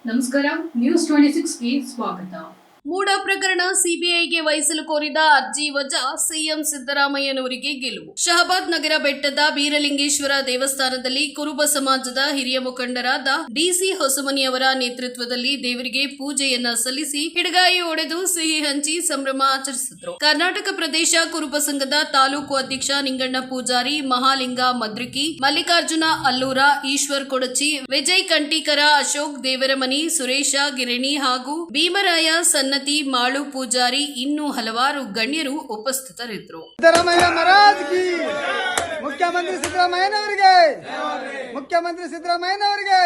ನಮಸ್ಕಾರ, ನ್ಯೂಸ್ 26ಗೆ ಸ್ವಾಗತ. ಮೂಡ ಪ್ರಕರಣ ಸಿಬಿಐಗೆ ವಹಿಸಲು ಕೋರಿದ ಅರ್ಜಿ ವಜಾ ಸಿಎಂ ಸಿದ್ದರಾಮಯ್ಯನವರಿಗೆ ಗೆಲುವು. ಶಹಬಾದ್ ನಗರ ಬೆಟ್ಟದ ಬೀರಲಿಂಗೇಶ್ವರ ದೇವಸ್ಥಾನದಲ್ಲಿ ಕುರುಬ ಸಮಾಜದ ಹಿರಿಯ ಮುಖಂಡರಾದ ಡಿಸಿ ಹೊಸಮನಿಯವರ ನೇತೃತ್ವದಲ್ಲಿ ದೇವರಿಗೆ ಪೂಜೆಯನ್ನ ಸಲ್ಲಿಸಿ ಹಿಡಗಾಯಿ ಒಡೆದು ಸಿಹಿ ಹಂಚಿ ಸಂಭ್ರಮ ಆಚರಿಸಿದರು. ಕರ್ನಾಟಕ ಪ್ರದೇಶ ಕುರುಬ ಸಂಘದ ತಾಲೂಕು ಅಧ್ಯಕ್ಷ ನಿಂಗಣ್ಣ ಪೂಜಾರಿ, ಮಹಾಲಿಂಗ ಮದ್ರಿಕಿ, ಮಲ್ಲಿಕಾರ್ಜುನ ಅಲ್ಲೂರ, ಈಶ್ವರ್ ಕೊಡಚಿ, ವಿಜಯ್ ಕಂಟೀಕರ, ಅಶೋಕ್ ದೇವರಮನಿ, ಸುರೇಶ ಗಿರಣಿ ಹಾಗೂ ಭೀಮರಾಯ ಸನ್ನತಿ, ಮಾಳು ಪೂಜಾರಿ ಇನ್ನೂ ಹಲವಾರು ಗಣ್ಯರು ಉಪಸ್ಥಿತರಿದ್ದರು. ಸಿದ್ದರಾಮಯ್ಯ ಮಹಾರಾಜ್ ಕಿ, ಮುಖ್ಯಮಂತ್ರಿ ಸಿದ್ದರಾಮಯ್ಯನವರಿಗೆ, ಮುಖ್ಯಮಂತ್ರಿ ಸಿದ್ದರಾಮಯ್ಯನವರಿಗೆ.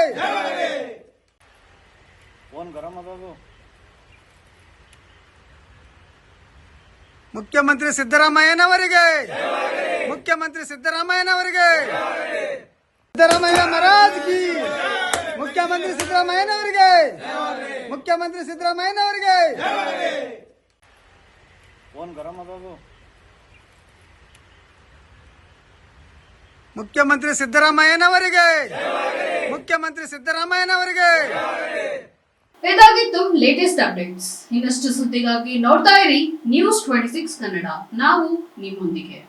ಮುಖ್ಯಮಂತ್ರಿ ಸಿದ್ದರಾಮಯ್ಯನವರಿಗೆ, ಮುಖ್ಯಮಂತ್ರಿ ಸಿದ್ದರಾಮಯ್ಯನವರಿಗೆ. ಸಿದ್ದರಾಮಯ್ಯ ಮಹಾರಾಜ್ ಕಿ, ಮುಖ್ಯಮಂತ್ರಿ ಸಿದ್ದರಾಮಯ್ಯನವರಿಗೆ, ಮುಖ್ಯಮಂತ್ರಿ ಸಿದ್ದರಾಮಯ್ಯನವರಿಗೆ. ಮುಖ್ಯಮಂತ್ರಿ ಸಿದ್ದರಾಮಯ್ಯನವರಿಗೆ, ಮುಖ್ಯಮಂತ್ರಿ ಸಿದ್ದರಾಮಯ್ಯನವರಿಗೆ. ಇದಾಗಿತ್ತು ಲೇಟೆಸ್ಟ್ ಅಪ್ಡೇಟ್ಸ್. ಇನ್ನಷ್ಟು ಸುದ್ದಿಗಾಗಿ ನೋಡ್ತಾ ಇರಿ ನ್ಯೂಸ್ 26 ಕನ್ನಡ. ನಾವು ನಿಮ್ಮೊಂದಿಗೆ.